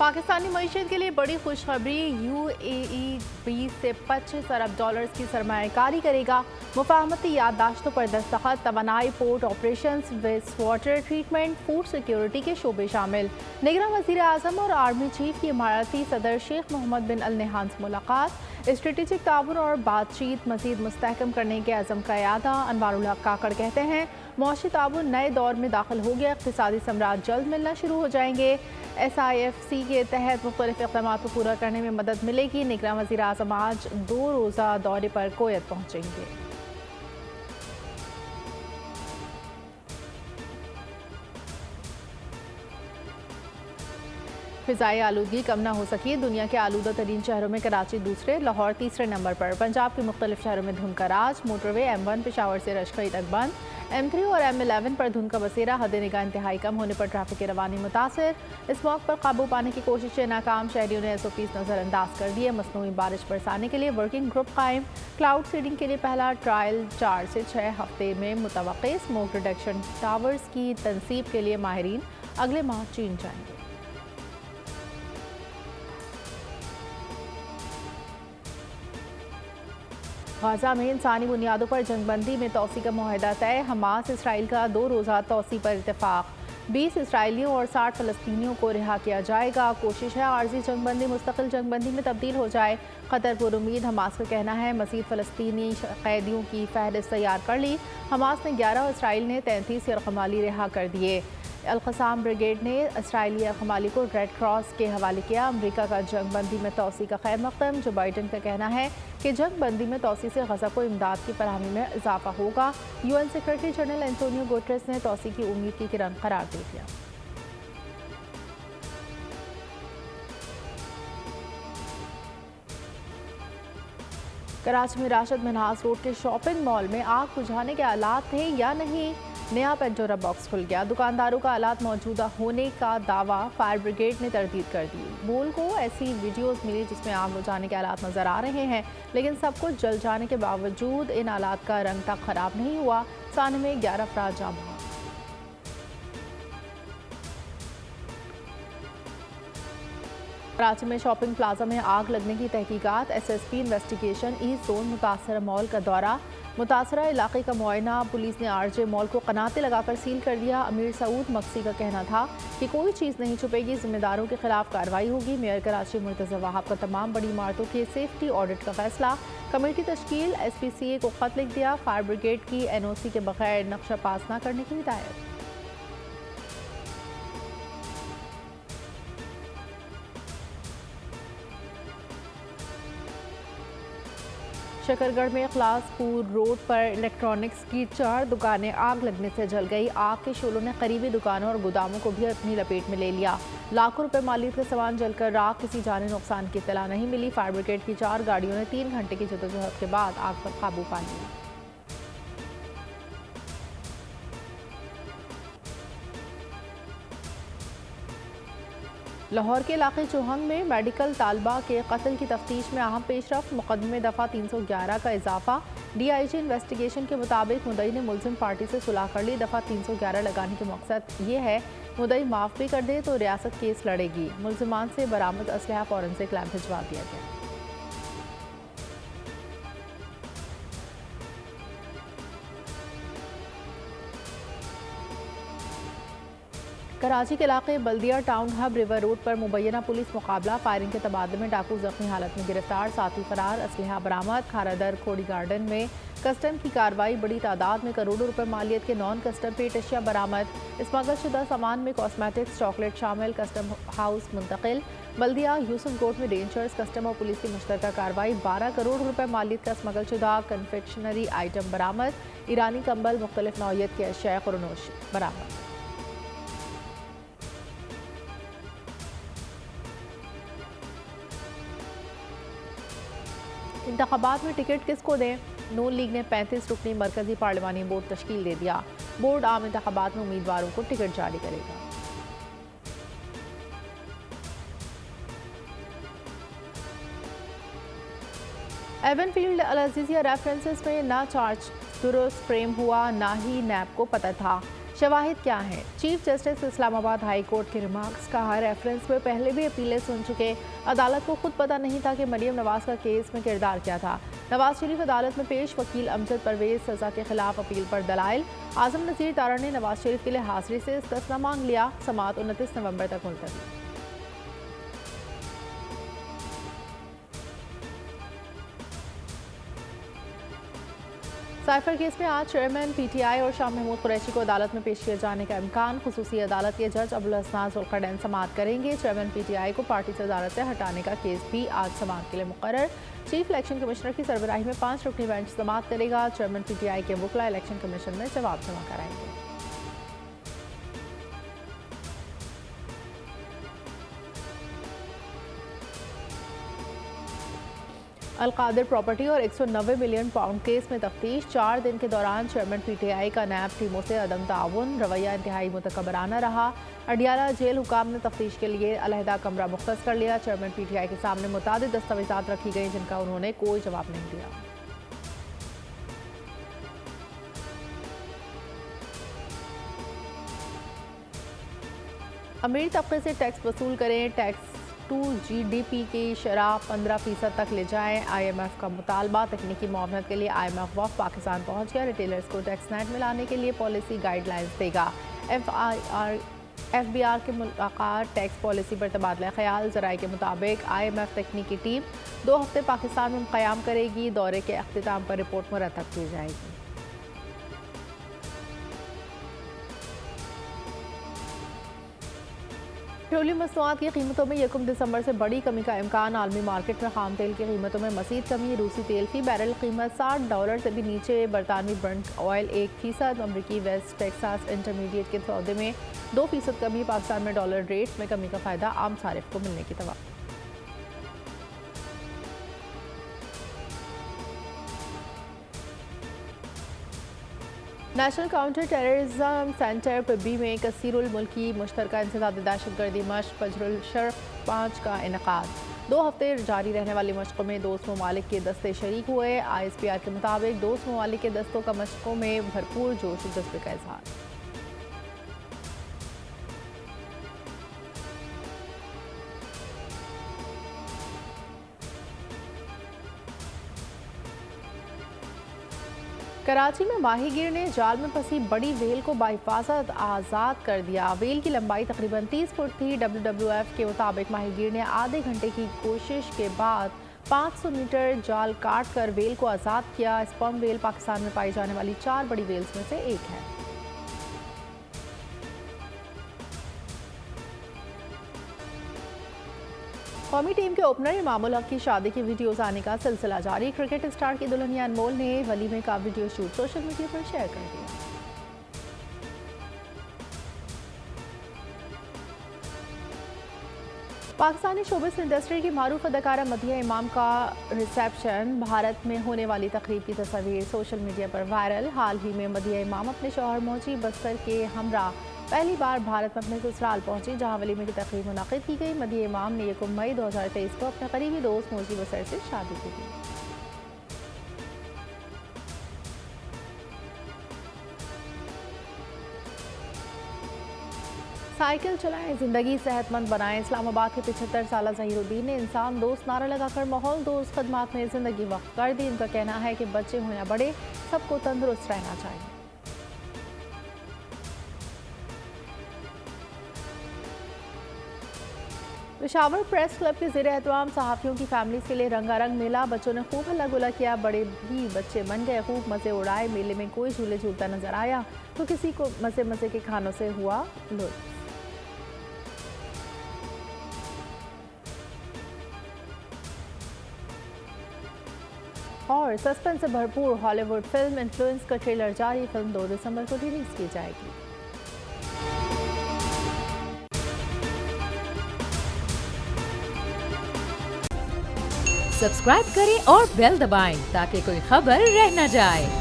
पाकिस्तानी मईशत के लिए बड़ी खुशखबरी, यूएई 20 से 25 अरब डॉलर्स की सरमायाकारी करेगा। मुफाहमती याददाश्तों पर दस्तखत, तवानाई, port operations, waste water treatment, food security के शोबे शामिल। निगरान वज़ीर आज़म और आर्मी चीफ की इमारती सदर शेख मोहम्मद बिन अल नहान से मुलाकात। स्ट्रेटेजिक ताउन और बातचीत मज़ीद मुस्तहकम करने के अज़म का यादा। अनवारुल हक काकड़ कहते हैं मुआशी ताउन नए दौर में दाखिल हो गया, इक़्तिसादी सम्राट जल्द मिलना शुरू हो जाएंगे। SIFC के तहत मुख्तलिफ इक़दाम को पूरा करने में मदद मिलेगी। निगरान वज़ीर आज़म आज 2 रोज़ा दौरे पर कोयत पहुँचेंगे। फ़िज़ाई आलूदगी कम न हो सकी, दुनिया के आलूदा तरीन शहरों में कराची दूसरे, लाहौर तीसरे नंबर पर। पंजाब के मुख्तलिफ शहरों में धुंध का राज। मोटरवे M1 पेशावर से रशखई तक बंद। M3 और M11 पर धुंध का बसेरा, हद निगाह इंतहाई कम होने पर ट्रैफिक की रवानी मुतासर। स्मॉग पर काबू पाने की कोशिशें नाकाम, शहरियों ने SOPs नज़रअंदाज कर दिए। मसनूई बारिश बरसाने के लिए वर्किंग ग्रुप कायम। क्लाउड सीडिंग के लिए पहला ट्रायल 4 से 6 हफ्ते में मुतवक्किल। स्मोक रिडक्शन टावर्स की तनसीब के लिए माहिरीन अगले माह चीन जाएंगे। गाज़ा में इंसानी बुनियादों पर जंगबंदी में तोसी का मुआहदा तय। हमास इसराइल का 2 रोज़ा तोसी पर इत्तेफाक। 20 इसराइलियों और 60 फ़लस्तीनियों को रिहा किया जाएगा। कोशिश है आर्जी जंगबंदी मुस्तकिल जंगबंदी में तब्दील हो जाए। कतर पर उम्मीद। हमास का कहना है मज़ीद फ़लस्तीनी कैदियों की फहरिस्त तैयार कर ली। हमास ने 11 और इसराइल ने 33 यरग़माली रिहा कर दिए। अल-क़साम ब्रिगेड ने इसराइली यरग़माली को रेड क्रॉस के हवाले किया। अमरीका का जंगबंदी में तोसी का खैर मकदम। जो बाइडन का कहना है कि जंगबंदी में तोसी से गज़ा को इमदाद की फराहमी में इजाफा होगा। UN secretary general Antonio Guterres ने तोसी की उम्मीद की किरण करार दे दिया। कराची में राशिद मिन्हास रोड के शॉपिंग मॉल में आग बुझाने के आलात थे या नहीं, नया पेंडोरा बॉक्स खुल गया। दुकानदारों का आलात मौजूदा होने का दावा, फायर ब्रिगेड ने तरदीद कर दी। बोल को ऐसी वीडियोस मिली जिसमें आग बुझाने के आलात नजर आ रहे हैं, लेकिन सब कुछ जल जाने के बावजूद इन आलात का रंग तक खराब नहीं हुआ। साने में 11 अफराद जाम हुआ। कराची में शॉपिंग प्लाजा में आग लगने की तहकीकात। SSP इन्वेस्टिगेशन, ईस्ट जोन मुतासरा मॉल का दौरा, मुतासरा इलाके का मुआयना। पुलिस ने RJ मॉल को कनाते लगाकर सील कर दिया। अमीर सऊद मक्सी का कहना था कि कोई चीज़ नहीं छुपेगी, जिम्मेदारों के खिलाफ कार्रवाई होगी। मेयर कराची मुर्तज़ा वहाब का तमाम बड़ी इमारतों के सेफ्टी ऑडिट का फैसला। कमेटी तश्कील, SPCA को खत लिख दिया। फायर ब्रिगेड की NOC के बगैर नक्शा पास न करने की हिदायत। शकरगढ़ में खलासपुर रोड पर इलेक्ट्रॉनिक्स की 4 दुकानें आग लगने से जल गई। आग के शोलों ने करीबी दुकानों और गोदामों को भी अपनी लपेट में ले लिया। लाखों रुपए मालियत का सामान जलकर राख, किसी जानी नुकसान की इत्तला नहीं मिली। फायर ब्रिगेड की 4 गाड़ियों ने 3 घंटे की जदोजहद के बाद आग पर काबू पा लिया। लाहौर के इलाके चौहंग में मेडिकल तालबा के कत्ल की तफ्तीश में अहम पेशरफ। मुकदमे दफ़ा 311 का इजाफा। DIG इन्वेस्टिगेशन के मुताबिक मुद्दई ने मुलजिम पार्टी से सुलह कर ली। दफ़ा 311 लगाने के मकसद ये है मुद्दई माफ़ भी कर दे तो रियासत केस लड़ेगी। मुलजिमान से बरामद असलहा फॉरेंसिक लैब भिजवा दिया गया। कराची के इलाके बल्दिया टाउन हब रिवर रोड पर मुबैना पुलिस मुकाबला। फायरिंग के तबादले में डाकू जख्मी हालत में गिरफ्तार, साथी फरार। असलहा बरामद। खारादर खोड़ी गार्डन में कस्टम की कार्रवाई। बड़ी तादाद में करोड़ों रुपए मालियत के नॉन कस्टम पेट अशिया बरामद। स्मगल शुदा सामान में कॉस्मेटिक्स, चॉकलेट शामिल। कस्टम हाउस मुंतकिल। बल्दिया यूसुफ गोट में रेंजर्स, कस्टम और पुलिस की मुश्तरका कार्रवाई। 12 करोड़ रुपए मालियत का स्मगल शुदा कन्फेक्शनरी आइटम बरामद। ईरानी कंबल, मुख्तलिफ नौयत के अशिया खुरनोश बरामद। इंतखाबात में टिकट किसको दें, नून लीग ने 35 रुकनी मरकजी पार्लिमानी बोर्ड तश्कील दे दिया। बोर्ड आम इंतखाबात में उम्मीदवारों को टिकट जारी करेगा। एवनफील्ड अल-अज़ीज़िया रेफरेंसेस में ना चार्ज दुरुस्त फ्रेम हुआ, ना ही नैब को पता था। शवाहिद क्या हैं? Chief justice Islamabad high court के रिमार्क्स कहा, रेफरेंस में पहले भी अपीलें सुन चुके, अदालत को खुद पता नहीं था कि मरियम नवाज का केस में किरदार क्या था। नवाज शरीफ अदालत में पेश, वकील अमजद परवेज सजा के खिलाफ अपील पर दलाइल। आजम नज़ीर तारा ने नवाज शरीफ के लिए हाजिरी से इस्तिस्ना मांग लिया, समाअत 29 नवंबर तक मुलतवी। साइफर केस में आज चेयरमैन पीटीआई और शाह महमूद कुरैशी को अदालत में पेश किए जाने का इम्कान। खुसूसी अदालत के जज अबुल हसनान जुल्करनैन समाअत करेंगे। चेयरमैन पीटीआई को पार्टी से अदालत से हटाने का केस भी आज समाअत के लिए मुकर्रर। चीफ इलेक्शन कमिश्नर की सरबराही में 5 रुकनी बेंच समाअत करेगा। चेयरमैन पीटीआई के वकला इलेक्शन कमीशन में जवाब जमा कराएंगे। अलकादिर प्रॉपर्टी और 190 मिलियन पाउंड केस में तफ्तीश। 4 दिन के दौरान चेयरमैन पीटीआई का नैब टीमों से अदम ताउन, रवैया इंतहाई मुतकबराना रहा। अडियाला जेल हुकाम ने तफ्तीश के लिए अलहदा कमरा मुख्तस कर लिया। चेयरमैन पीटीआई के सामने मुतादिद दस्तावेजात रखी गई जिनका उन्होंने कोई जवाब नहीं दिया। अमीर तबके से टैक्स वसूल करें, टैक्स टू जीडीपी की शरह 15% तक ले जाएं। IMF का मुतालबा, तकनीकी मुआवनत के लिए IMF वफ़द पाकिस्तान पहुंच गया। रिटेलर्स को टैक्स नेट में लाने के लिए पॉलिसी गाइडलाइंस देगा। FBR की मुलाकात, टैक्स पॉलिसी पर तबादला ख्याल। ज़राए के मुताबिक IMF तकनीकी टीम 2 हफ्ते पाकिस्तान में क़याम करेगी। दौरे के अख्तिताम पर रिपोर्ट मुरतब की जाएगी। पेट्रोलियम मसनूआत की कीमतों में 1 दिसंबर से बड़ी कमी का इम्कान। आलमी मार्केट में खाम तेल की कीमतों में मज़ीद कमी। रूसी तेल की बैरल कीमत $60 से भी नीचे। बरतानवी ब्रंट ऑयल 1%। अमरीकी वेस्ट टेक्सास इंटरमीडिएट के सौदे में 2% कमी। पाकिस्तान में डॉलर रेट्स में कमी का फ़ायदा आम सारिफ को मिलने की तवक्को। नेशनल काउंटर टेररिज्म सेंटर पबी में कसीरुल मुल्की मुश्तरका इंसदाद दहशतगर्दी मश्क फजरुल शर्फ 5 का इनेकाद। 2 हफ्ते जारी रहने वाली मशकों में दोस्त ममालिक के दस्ते शरीक हुए। ISPR के मुताबिक दोस्त ममालिक के दस्तों का मशकों में भरपूर जोश व जज्बे का इजहार। कराची में माहीगीर ने जाल में फंसी बड़ी वेल को बाहिफाजत आज़ाद कर दिया। वेल की लंबाई तकरीबन 30 फुट थी। WWF के मुताबिक माहीगीर ने आधे घंटे की कोशिश के बाद 500 मीटर जाल काट कर वेल को आज़ाद किया। स्पर्म वेल पाकिस्तान में पाई जाने वाली 4 बड़ी वेल्स में से एक है। कौमी टीम के ओपनर इमामुल हक की शादी की वीडियोस आने का सिलसिला जारी। क्रिकेट स्टार की दुल्हनिया अनमोल ने वलीमे का वीडियो शूट सोशल मीडिया पर शेयर कर दिया। पाकिस्तानी शोबिस इंडस्ट्री की मारूफ अदाकारा मदिया इमाम का रिसेप्शन, भारत में होने वाली तकरीब की तस्वीर सोशल मीडिया पर वायरल। हाल ही में मदिया इमाम अपने शौहर मौजी बस्तर के हमरा पहली बार भारत में अपने ससुराल पहुंची, जहां वलीमे की तकरीब मुनाकिद की गई। मदिया इमाम ने 1 मई 2023 को अपने करीबी दोस्त मौजी बसर से शादी की थी। साइकिल चलाएं, जिंदगी सेहतमंद बनाएं। इस्लामाबाद के 75 साल ज़हीरुद्दीन ने इंसान दोस्त नारा लगाकर माहौल दोस्त खदमात में जिंदगी वक्त कर दी। उनका कहना है कि बच्चे हो या बड़े, सबको तंदुरुस्त रहना चाहिए। पेशावर प्रेस क्लब के ज़ेर एहतमाम सहाफ़ियों की फैमिलीज़ के लिए रंगारंग मेला। बच्चों ने खूब हल्ला गुला किया, बड़े भी बच्चे बन गए, खूब मज़े उड़ाए। मेले में कोई झूले झूलता नजर आया तो किसी को मज़े मज़े के खानों से हुआ लुत्फ़। और सस्पेंस से भरपूर हॉलीवुड फिल्म इन्फ्लुएंस का ट्रेलर जारी। फिल्म 2 दिसंबर को रिलीज की जाएगी। सब्सक्राइब करें और बेल दबाएं ताकि कोई खबर रह न जाए।